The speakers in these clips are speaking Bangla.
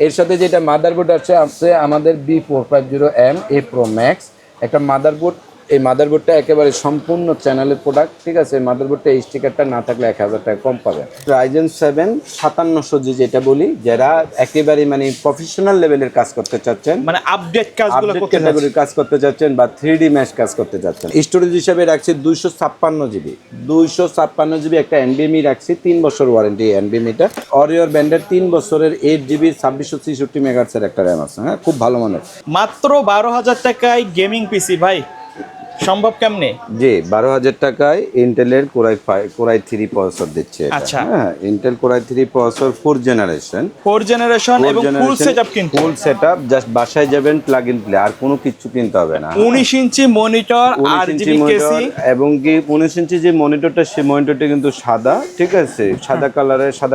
এর সাথে যেটা মাদারবোর্ড আছে আমাদের B450M A Pro Max একটা মাদারবোর্ড। এই মাদারবোর্ডটা একেবারে সম্পূর্ণ চ্যানেলের প্রোডাক্ট, ঠিক আছে। মাদারবোর্ডটা এই স্টিকারটা না থাকলে 1000 টাকা কম পাবেন। Ryzen 7 5700G যেটা বলি, যারা একেবারে মানে প্রফেশনাল লেভেলের কাজ করতে চাচ্ছেন, মানে আপডেট কাজগুলো করতে ক্যাটাগরির কাজ করতে চাচ্ছেন বা 3D ম্যাশ কাজ করতে চাচ্ছেন, স্টোরেজ হিসাবে রাখছি 256GB 256GB একটা NVMe রাখছি, 3 বছর ওয়ারেন্টি NVMe-টা। অরিওর ব্র্যান্ডের 3 বছরের 8GB 2663 মেগাহার্টজের একটা র্যাম আছে, হ্যাঁ, খুব ভালো মানের। মাত্র 12,000 টাকায় গেমিং পিসি ভাই, সম্ভব কেমনে? জি, 12,000 টাকায় ইন্টেলের কোরাই 3 প্রসেসর দিচ্ছে এটা। আচ্ছা, হ্যাঁ, ইন্টেল কোরাই 3 প্রসেসর 4 জেনারেশন এবং ফুল সেটআপ, কিন্তু ফুল সেটআপ। জাস্ট বাসায় যাবেন, প্লাগ ইন প্লে, আর কোনো কিছু কিনতে হবে না। 19 ইঞ্চি মনিটর, RGB কেসি, এবং কি 19 ইঞ্চি যে মনিটরটা, সেই মনিটরটা কিন্তু সাদা, ঠিক আছে, সাদা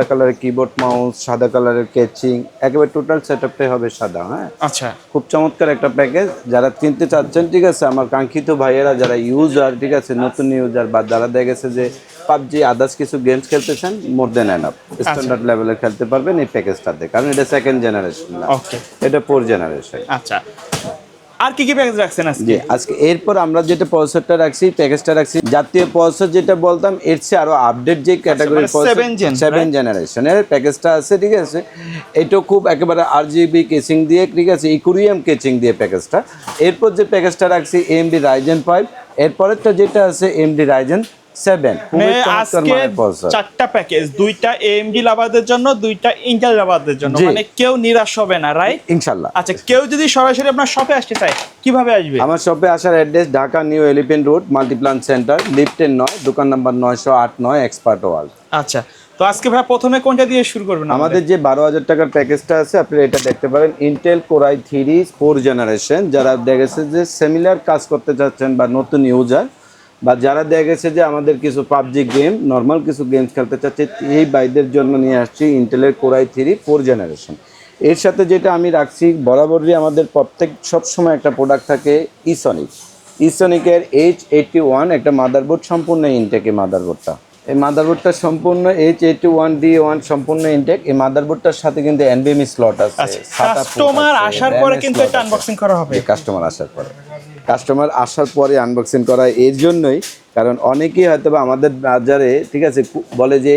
কালারের কিবোর্ড মাউস, সাদা কালারের কেচিং, একেবারে টোটাল সেটআপটাই হবে সাদা। হ্যাঁ, আচ্ছা, খুব চমৎকার একটা প্যাকেজ। যারা কিনতে চাচ্ছেন, ঠিক আছে, আমার কাঙ্ক্ষিত ভাইয়েরা যারা ইউজার, ঠিক আছে, নতুন ইউজার বা যারা দেখেছে যে পাবজি আদার্স কিছু গেমস খেলতেছেন, মোর দেন এনাফ স্ট্যান্ডার্ড লেভেলে খেলতে পারবেন এই প্যাকেজটাতে, কারণ এটা সেকেন্ড জেনারেশন না, ওকে, এটা 4 জেনারেশন। আচ্ছা, আর কি কি প্যাকেজ রাখছেন আজকে? জি, আজকে এরপর আমরা যেটা প্রসেসরটা রাখছি, প্যাকেজটা রাখছি জাতীয় প্রসেসর, যেটা বলতাম এর চেয়ে আরো আপডেট যে ক্যাটাগরি প্রসেসর 7 জেনারেশনের প্যাকেজটা আছে, ঠিক আছে। এটাও খুব একেবারে RGB কেচিং দিয়ে, ঠিক আছে, ইকুরিয়াম কেচিং দিয়ে প্যাকেজটা। এরপর যে প্যাকেজটা রাখছি AMD Ryzen 5, এরপরেরটা যেটা আছে AMD Ryzen 7। আজকে 4টা প্যাকেজ, 2টা AMD লাভারদের জন্য, 2টা ইন্টেল লাভারদের জন্য, মানে কেউ নিরাশ হবে না, রাইট? ইনশাআল্লাহ। আচ্ছা, কেউ যদি সরাসরি আপনার শপে আসতে চায়, কিভাবে আসবে? আমার শপে আসার address Dhaka new elephant road, Multiplan centre, লিফটের 9, দোকান নাম্বার 908 এক্সপার্ট ওয়ার্ল্ড। আচ্ছা, তো আজকে ভাই প্রথমে কোনটা দিয়ে শুরু করবেন? আমাদের যে 12,000 টাকার প্যাকেজটা আছে, আপনারা এটা দেখতে পারেন, ইন্টেল কোরাই 3 4 জেনারেশন। যারা দেখেছে যে সিমিলার কাজ করতে চাচ্ছেন বা নতুন ইউজার, বা যারা দেখেছে যে আমাদের কিছু পাবজি গেম, নর্মাল কিছু গেমস খেলতে চাচ্ছে, এই বাইদের জন্য নিয়ে আসছি ইন্টেলের কোরাই 3 4 জেনারেশন। এর সাথে যেটা আমি রাখছি, বরাবরই আমাদের সবসময় একটা প্রোডাক্ট থাকে ইসনিকের H81 একটা মাদারবোর্ড, সম্পূর্ণ ইনটেক। মাদারবোর্ডটা, এই মাদারবোর্ডটা সম্পূর্ণ H81D1 সম্পূর্ণ ইনটেক। এই মাদারবোর্ডটার সাথে কিন্তু NVMe স্লট আছে। কাস্টমার আসার পরে কিন্তু এটা আনবক্সিং করা হবে। কাস্টমার আসার পরে আনবক্সিং করা, এর জন্যই, কারণ অনেকেই হয়তো বা আমাদের বাজারে, ঠিক আছে, বলে যে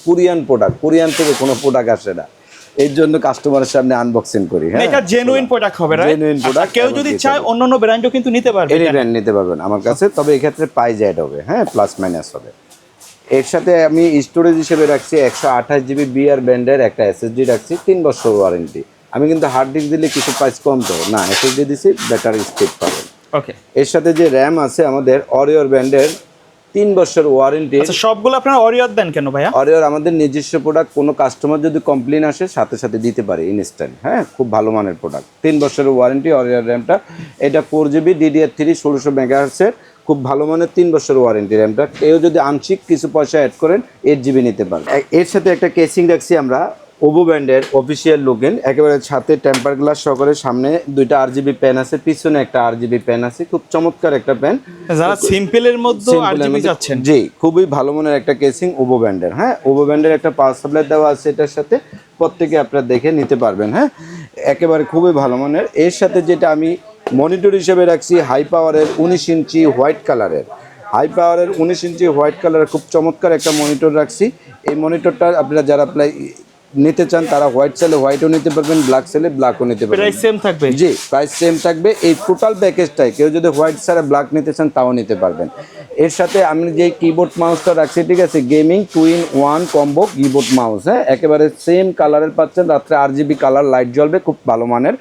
কোরিয়ান থেকে কোনো প্রোডাক্ট আসে না, এর জন্য কাস্টমারের সামনে আনবক্সিং করি। হ্যাঁ, এটা জেনুইন প্রোডাক্ট হবে, রাইট? Genuine product. কেউ যদি চায় অন্যান্য ব্র্যান্ডও কিন্তু নিতে পারবে, এই ব্র্যান্ড নিতে পারবেন আমার কাছে, তবে এই ক্ষেত্রে প্রাইস অ্যাড হবে, হ্যাঁ, প্লাস মাইনাস হবে। এর সাথে আমি স্টোরেজ হিসেবে রাখছি 128GB BR ব্র্যান্ডের একটা SSD রাখছি, 3 বছর ওয়ারেন্টি। আমি কিন্তু হার্ড ডিস্ক দিলে কিছু প্রাইস কম তো না, SSD দিছি, বেটার স্পিড পাবেন। ওকে, এর সাথে যে র্যাম আছে আমাদের অরিওর ব্র্যান্ডের, 3 বছর ওয়ারেন্টি। আচ্ছা, সবগুলো আপনারা অরিওর দেন কেন ভাইয়া? অরিওর আমাদের নিজস্ব প্রোডাক্ট, কোনো কাস্টমার যদি কমপ্লেন আসে সাথে সাথে দিতে পারে ইনস্ট্যান্ট। হ্যাঁ, খুব ভালো মানের প্রোডাক্ট, 3 বছরের ওয়ারেন্টি অরিওর র্যামটা। এটা 4GB DDR3 1600 মেগাহার্টজের, খুব ভালো মানের 3 বছর ওয়ারেন্টি র্যামটা। কেউ যদি আংশিক কিছু পয়সা অ্যাড করেন 8GB নিতে পারেন। এর সাথে একটা কেসিং রাখছি আমরা ওভো ব্র্যান্ডের অফিসিয়াল লুকিং, একেবারে সাথে টেম্পার গ্লাস সহকারে। সামনে 2টা RGB পেন আছে, পিছনে একটা RGB পেন আছে, খুব চমৎকার একটা পেন। যারা সিম্পলের মধ্যে RGB যাচ্ছেন, জি, খুবই ভালো মানের একটা কেসিং ওভো ব্র্যান্ডের। হ্যাঁ, ওভো ব্র্যান্ডের একটা পাওয়ার সাপ্লাই দেওয়া আছে এটার সাথে, প্রত্যেকে আপনারা দেখে নিতে পারবেন। হ্যাঁ, একেবারে খুবই ভালো মানের। এর সাথে যেটা আমি মনিটর হিসেবে রাখছি, হাই পাওয়ারের 19 ইঞ্চি হোয়াইট কালারের, খুব চমৎকার একটা মনিটর রাখছি। এই মনিটরটা আপনারা যারা নিতে চান তারা হোয়াইট চাইলে হোয়াইটও নিতে পারবেন, ব্ল্যাক চাইলে ব্ল্যাকও নিতে পারবেন। প্রাইস সেম থাকবে? জি, প্রাইস সেম থাকবে। এই টোটাল প্যাকেজটাই কেউ যদি হোয়াইট ছাড়া ব্ল্যাক নিতে চান তাও নিতে পারবেন। এর সাথে আমি যে কিবোর্ড মাউসটা রাখছি, ঠিক আছে, gaming 2-in-1 combo keyboard mouse. হ্যাঁ, একেবারে সেম কালারের পাচ্ছেন, রাত্রে RGB কালার লাইট জ্বলবে, খুব ভালো মানের।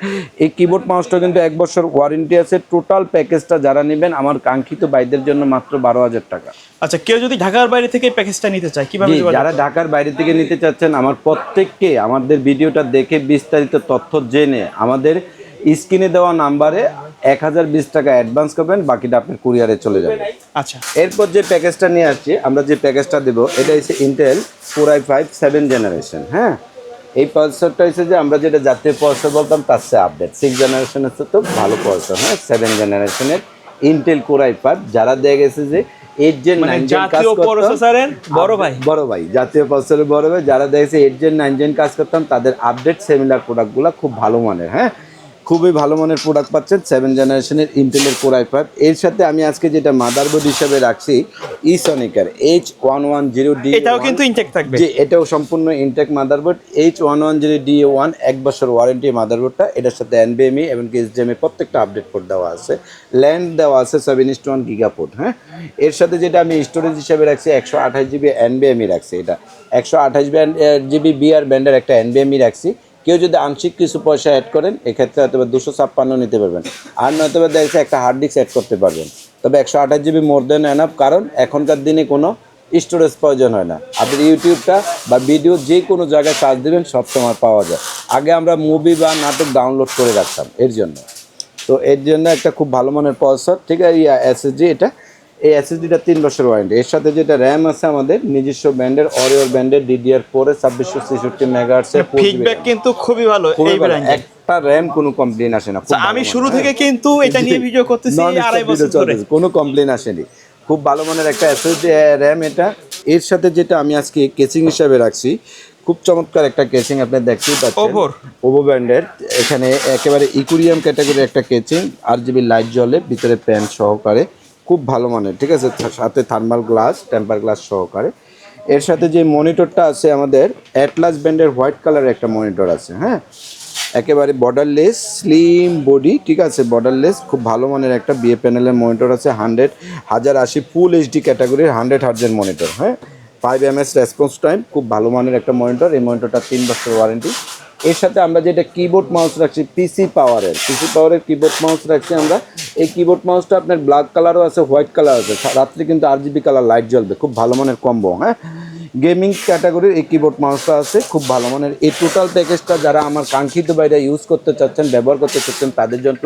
এই কিবোর্ড মাউসটা কিন্তু 1 বছর ওয়ারেন্টি আছে। টোটাল প্যাকেজটা যারা নেবেন আমার কাঙ্ক্ষিত ভাইদের জন্য মাত্র 12,000 টাকা। আচ্ছা, কেউ যদি ঢাকার বাইরে থেকে প্যাকেজটা নিতে চায় কিভাবে? যারা ঢাকার বাইরে থেকে নিতে চাচ্ছেন, আমার প্রত্যেককে আমাদের ভিডিওটা দেখে বিস্তারিত তথ্য জেনে আমাদের স্ক্রিনে দেওয়া নাম্বারে 1020 টাকা অ্যাডভান্স করবেন, বাকিটা আপনার কুরিয়ারে চলে যাবে। আচ্ছা, এরপর যে প্যাকেজটা নিয়ে আসছি, আমরা যে প্যাকেজটা দেবো, এটা হচ্ছে ইন্টেল কোরাই 5 7 জেনারেশন। হ্যাঁ, এই প্রসেসরটা হচ্ছে যে আমরা যেটা জাতীয় প্রসেসর বলতাম তার চেয়ে আপডেট 6 জেনারেশনের তো ভালো প্রসেসর। হ্যাঁ, 7 জেনারেশনের ইন্টেল কোরাই 5। যারা দেখে গেছে যে 8 জেন 9 জেন কাজ জাতীয় করতাম, প্রসেসরের বড় ভাই। বড় ভাই, জাতীয় প্রসেসরের বড় ভাই, যারা দেখেছে 8 জেন 9 জেন কাজ করতাম তাদের আপডেট সিমিলার প্রোডাক্টগুলো খুব ভালো মানের, হ্যাঁ খুবই ভালো মানের প্রোডাক্ট পাচ্ছেন 7 জেনারেশনের ইন্টেলের কোর i5। এর সাথে আমি আজকে যেটা মাদারবোর্ড হিসেবে রাখছি ইসনিকের H110D, এটাও কিন্তু ইনটেক থাকবে। জি এটাও সম্পূর্ণ ইনটেক মাদারবোর্ড H110D1, 1 বছর ওয়ারেন্টি মাদারবোর্ডটা। এটার সাথে NVMe এবং HDMI প্রত্যেকটা আপডেট পোর্ট দেওয়া আছে, ল্যান্ড দেওয়া আছে 7:1 গিগা পোর্ট, হ্যাঁ। এর সাথে যেটা আমি স্টোরেজ হিসেবে রাখছি 128GB NVMe রাখছি, এটা 128GB বিআর ব্যান্ডের একটা NVMe রাখছি। কেউ যদি আংশিক কিছু পয়সা অ্যাড করেন এক্ষেত্রে হয়তো 256 নিতে পারবেন, আর নয়তো দেখছে একটা হার্ড ডিস্ক অ্যাড করতে পারবেন। তবে 128GB মোর দেন এনাফ, কারণ এখনকার দিনে কোনো স্টোরেজ প্রয়োজন হয় না। আপনি ইউটিউবটা বা ভিডিও যে কোনো জায়গায় সার্চ দেবেন সব সময় পাওয়া যায়। আগে আমরা মুভি বা নাটক ডাউনলোড করে রাখতাম এর জন্য, তো এর জন্য একটা খুব ভালো মানের প্রসেসর, ঠিক আছে। এসএসডি, এটা এই এসএসডিটা 3 বছর ওয়ারেন্টি। এর সাথে যেটা র্যাম আছে আমাদের নিজস্ব ব্র্যান্ডের অরিওর ব্র্যান্ডের DDR4 এর 2666 মেগাহার্টজের ফিডব্যাক কিন্তু খুবই ভালো এই ব্র্যান্ডে। একটা র্যাম কোনো কমপ্লেইন আসে না। আমি শুরু থেকে কিন্তু এটা নিয়ে ভিডিও করতেছি 2.5 বছর ধরে, কোনো কমপ্লেইন আসেনি। খুব ভালো মানের একটা এসএসডি র্যাম এটা। এর সাথে যেটা আমি আজকে কেসিং হিসাবে রাখছি, খুব চমৎকার একটা কেসিং, আপনি দেখতেই পাচ্ছেন ওভো ব্র্যান্ডের। এখানে একেবারে ইকুরিয়াম ক্যাটাগরির একটা কেসিং, RGB লাইট জ্বলে, ভিতরে প্যান সহকারে, খুব ভালো মানের, ঠিক আছে। সাথে থার্মাল গ্লাস, টেম্পার গ্লাস সহকারে। এর সাথে যে মনিটরটা আছে আমাদের অ্যাটলাস ব্র্যান্ডের হোয়াইট কালারের একটা মনিটর আছে, হ্যাঁ একেবারে বর্ডারলেস স্লিম বডি, ঠিক আছে বর্ডারলেস, খুব ভালো মানের একটা বিএ প্যানেলের মনিটর আছে। 1080 ফুল এইচডি ক্যাটাগরির 100 হার্জের মনিটর, হ্যাঁ 5 ms রেসপন্স টাইম, খুব ভালো মানের একটা মনিটর। এই মনিটরটা 3 বছর ওয়ারেন্টি। এর সাথে আমরা যেটা কিবোর্ড মাউস রাখছি পিসি পাওয়ারের কিবোর্ড মাউস রাখছি আমরা। এই কিবোর্ড মাউসটা আপনার ব্ল্যাক কালারও আছে, হোয়াইট কালার আছে, রাত্রে কিন্তু RGB কালার লাইট জ্বলবে, খুব ভালো মানের কম্বো, হ্যাঁ গেমিং ক্যাটাগরির এই কিবোর্ড মাউসটা আছে, খুব ভালো মানের। এই টোটাল প্যাকেজটা যারা আমার কাঙ্ক্ষিত বাইরে ইউজ করতে চাচ্ছেন, ব্যবহার করতে চাচ্ছেন, তাদের জন্য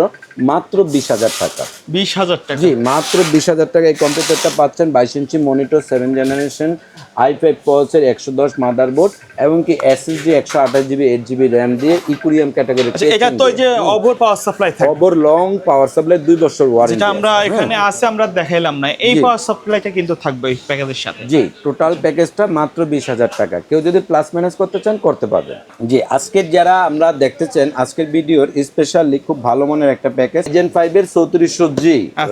মাত্র 20,000 টাকা। 20,000 টাকা? জি মাত্র 20,000 টাকা এই কম্পিউটারটা পাচ্ছেন। 22 inch monitor, 7 generation i5 processor, 110 motherboard এবং কি SSD 128GB 8GB র্যাম দিয়ে ইকুরিয়াম ক্যাটাগরি। এটা তো যে ওভার পাওয়ার সাপ্লাই থাকে, ওভার লং পাওয়ার সাপ্লাই 2 বছর ওয়ারেন্টি, যেটা আমরা এখানে আছে আমরা দেখাইলাম না, এই পাওয়ার সাপ্লাইটা কিন্তু থাকবে এই প্যাকেজের সাথে। জি টোটাল প্যাকেজটা মাত্র 20,000 টাকা। কেউ যদি প্লাস মাইনাস করতে চান করতে পারবেন। জি আজকের যারা আমরা দেখতেছেন আজকের ভিডিওর স্পেশালি খুব ভালো মানের একটা প্যাকেজ, Ryzen 5 এর 3400G,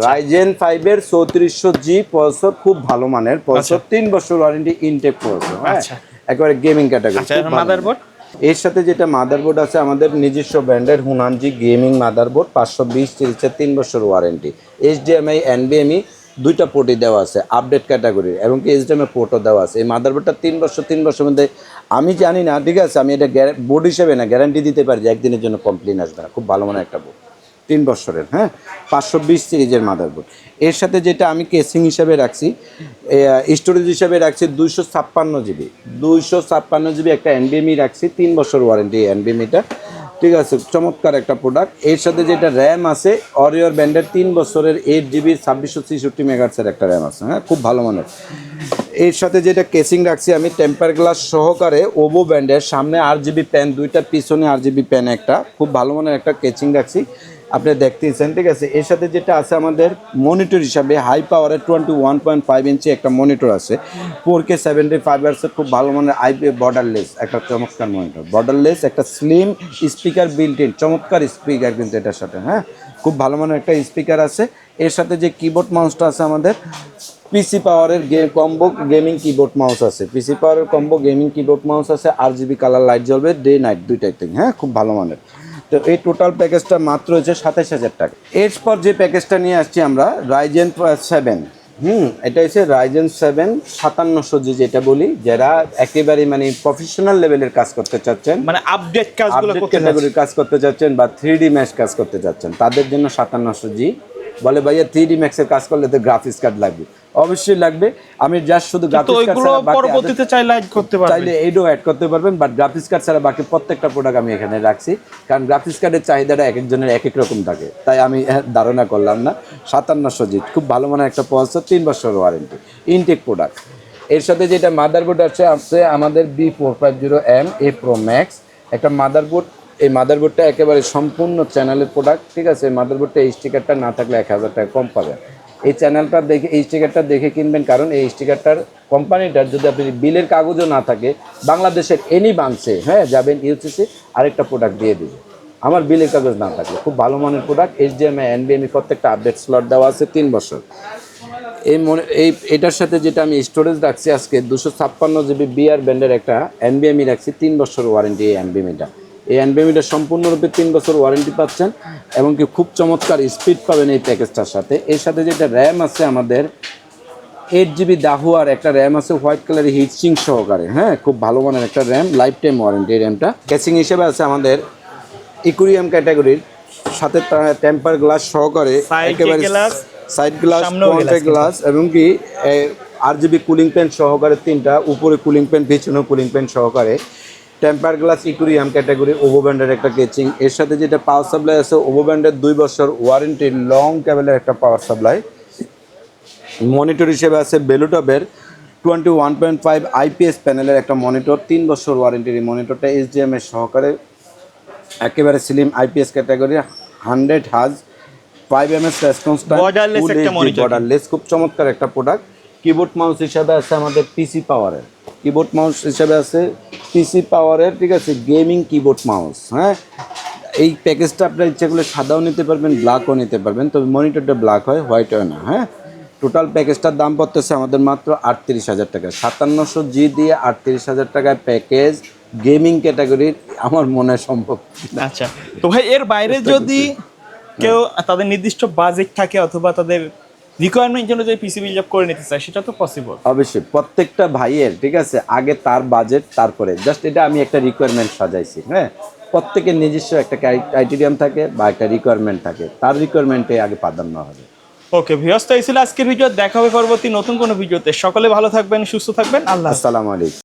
Ryzen 5 এর 3400G প্রসেসর, খুব ভালো মানের প্রসেসর, 3 বছর ওয়ারেন্টি, ইনটেক প্রসেসর, হ্যাঁ একেবারে গেমিং ক্যাটাগরি। মাদারবোর্ড, এর সাথে যেটা মাদারবোর্ড আছে আমাদের নিজস্ব ব্র্যান্ডের হুনানজি গেমিং মাদারবোর্ড, 520 সিরিজের, 3 বছর ওয়ারেন্টি। HDMI NVMe দুইটা পোর্টই দেওয়া আছে আপডেট ক্যাটাগরির, এবং কি HDMI পোর্টও দেওয়া আছে। এই মাদারবোর্ডটা 3 বছর মধ্যে, আমি জানি না, ঠিক আছে আমি এটা বোর্ড হিসেবে না গ্যারান্টি দিতে পারি যে একদিনের জন্য কমপ্লেন আসবে না। খুব ভালো মানের একটা বোর্ড, 3 বছরের, হ্যাঁ 520 সিরিজের মাদারবোর্ড। এর সাথে যেটা আমি কেসিং হিসাবে রাখছি, স্টোরেজ হিসাবে রাখছি 256GB একটা NVMe রাখছি, 3 বছর ওয়ারেন্টি NVMeটা, ঠিক আছে চমৎকার একটা প্রোডাক্ট। এর সাথে যেটা র্যাম আছে অরিওর ব্র্যান্ডের 3 বছরের 8GB 2666 মেগাহার্টজের একটা র্যাম আছে, হ্যাঁ খুব ভালো মানের। এর সাথে যেটা কেসিং রাখছি আমি টেম্পার গ্লাস সহকারে ওভো ব্র্যান্ডের, সামনে RGB প্যান দুইটা, পিছনে RGB প্যান একটা, খুব ভালো মানের একটা কেসিং রাখছি, আপনি দেখতেছেন, ঠিক আছে। এর সাথে যেটা আছে আমাদের মনিটর হিসাবে হাই পাওয়ারের 21.5 ইঞ্চি একটা মনিটর আছে, 4K 75 Hz, খুব ভালো মানের IP বর্ডারলেস একটা চমৎকার মনিটর, বর্ডারলেস একটা স্লিম স্পিকার বিল্ট ইন, চমৎকার স্পিকার কিন্তু এটার সাথে, হ্যাঁ খুব ভালো মানের একটা স্পিকার আছে। এর সাথে যে কিবোর্ড মাউসটা আছে আমাদের পিসি পাওয়ারের কম্বো গেমিং কিবোর্ড মাউস আছে, পিসি পাওয়ারের কম্বো গেমিং কিবোর্ড মাউস আছে, RGB কালার লাইট জ্বলবে ডে নাইট দুইটাই থেকে, হ্যাঁ খুব ভালো মানের। তো এই টোটাল প্যাকেজটা মাত্র হচ্ছে 27,000 টাকা। এরপর যে প্যাকেজটা নিয়ে আসছি আমরা Ryzen 7, এটা হচ্ছে Ryzen 7 5700G যেটা বলি, যারা একেবারে মানে প্রফেশনাল লেভেলের কাজ করতে চাচ্ছেন, মানে আপডেট কাজগুলো ক্যাটাগরির কাজ করতে চাচ্ছেন বা 3D ম্যাচ কাজ করতে চাচ্ছেন, তাদের জন্য 5700G। বলে ভাইয়া 3D ম্যাক্সের কাজ করলে তো গ্রাফিক্স কার্ড লাগবে, অবশ্যই লাগবে। আমি জাস্ট শুধু গ্রাফিক্স কার্ড ছাড়া পরবর্তীতে চাইলে অ্যাড করতে পারবেন, চাইলে এইটাও অ্যাড করতে পারবেন, বাট গ্রাফিক্স কার্ড ছাড়া বাকি প্রত্যেকটা প্রোডাক্ট আমি এখানে রাখছি, কারণ গ্রাফিক্স কার্ডের চাহিদাটা এক একজনের এক এক রকম থাকে, তাই আমি ধারণা করলাম না। 5700G খুব ভালো মানের একটা প্রসেসর, 3 বছর ওয়ারেন্টি, ইনটেক প্রোডাক্ট। এর সাথে যেটা মাদারবোর্ড আছে আমাদের B450M A Pro Max একটা মাদারবোর্ড। এই মাদারবোর্ডটা একেবারে সম্পূর্ণ চ্যানেলের প্রোডাক্ট, ঠিক আছে। এই মাদারবোর্ডটা এই স্টিকারটা না থাকলে 1,000 টাকা কম পাবেন। এই চ্যানেলটা দেখে, এই স্টিকারটা দেখে কিনবেন, কারণ এই স্টিকারটার কোম্পানিটার যদি আপনি বিলের কাগজও না থাকে, বাংলাদেশের এনি বাংসে হ্যাঁ যাবেন ইউসিসি আরেকটা প্রোডাক্ট দিয়ে দিবে, আমার বিলের কাগজ না থাকলে। খুব ভালো মানের প্রোডাক্ট, HDMI NVMe প্রত্যেকটা আপডেট স্লট দেওয়া আছে 3 বছর। এটার সাথে যেটা আমি স্টোরেজ রাখছি আজকে 256 GB বিআর ব্র্যান্ডের একটা NVMe রাখছি, 3 বছর ওয়ারেন্টি। এই NVMeটা, এই NVMeটা সম্পূর্ণরূপে 3 বছর ওয়ারেন্টি পাচ্ছেন, এবং কি খুব চমৎকার স্পিড পাবেন এই প্যাকেজটার সাথে। এর সাথে যেটা র্যাম আছে আমাদের 8 GB দাহুয়ার একটা র্যাম আছে, হোয়াইট কালারের হিটসিং সহকারে, হ্যাঁ খুব ভালো মানের একটা র্যাম, লাইফ টাইম ওয়ারেন্টি। র্যামটা ক্যাচিং হিসেবে আছে আমাদের ইকুরিয়াম ক্যাটাগরির সাথে টেম্পার গ্লাস সহকারে, একেবারে সাইড গ্লাস, ফ্রন্টে গ্লাস, এবং কি RGB কুলিং প্যান সহকারে 3টা, উপরে কুলিং প্যান, পিছনে কুলিং প্যান সহকারে টেম্পার গ্লাস ইকুরিয়াম ক্যাটাগরি, ওভো ব্যান্ডের একটা কেচিং। এর সাথে যেটা পাওয়ার সাপ্লাই আছে, ওভো ব্যান্ডের 2 বছর ওয়ারেন্টি লং কেবলের একটা পাওয়ার সাপ্লাই। মনিটর হিসেবে আছে বেলুটপের 21.5 IPS প্যানেলের একটা মনিটর, 3 বছর ওয়ারেন্টির। এই মনিটরটা HDMI সহকারে, একেবারে স্লিম IPS ক্যাটাগরি, 100 হাজ, 5 ms রেসপন্স টাইম, বর্ডারলেস, খুব চমৎকার একটা প্রোডাক্ট। কিবোর্ড মাউস হিসাবে আছে আমাদের পিসি পাওয়ারের, কিবোর্ড মাউস হিসাবে আছে পিসি পাওয়ারের, ঠিক আছে, গেমিং কিবোর্ড মাউস। হ্যাঁ, এই প্যাকেজটা আপনার ইচ্ছা করলে সাদাও নিতে পারবেন, ব্ল্যাকও নিতে পারবেন, তবে মনিটরটা ব্ল্যাক হয়, হোয়াইট হয় না। হ্যাঁ, টোটাল প্যাকেজটার দাম পড়তেছে আমাদের মাত্র 38,000 টাকা। 5700G দিয়ে 38,000 টাকায় প্যাকেজ গেমিং ক্যাটাগরির, আমার মনে হয় সম্ভব। আচ্ছা, তো ভাই এর বাইরে যদি কেউ তাদের নির্দিষ্ট বাজেট থাকে অথবা তাদের রিকোয়ারমেন্ট জন্য যদি পিসি বিল্ড আপ করে নিতে চায়, সেটা তো পসিবল। অবশ্যই প্রত্যেকটা ভাইয়ের, ঠিক আছে, আগে তার বাজেট, তারপরে জাস্ট এটা আমি একটা রিকোয়ারমেন্ট সাজাইছি। হ্যাঁ, প্রত্যেকের নিজস্ব একটা ক্রাইটেরিয়াম থাকে বা একটা রিকোয়ারমেন্ট থাকে, তার রিকোয়ারমেন্টে আগে প্রাধান্য হবে। ওকে ভিউয়ার্স, তো এই ছিল আজকের ভিডিও। দেখা হবে পরবর্তী নতুন কোনো ভিডিওতে। সকলে ভালো থাকবেন, সুস্থ থাকবেন, আল্লাহ হাফেজ। আসসালামু আলাইকুম।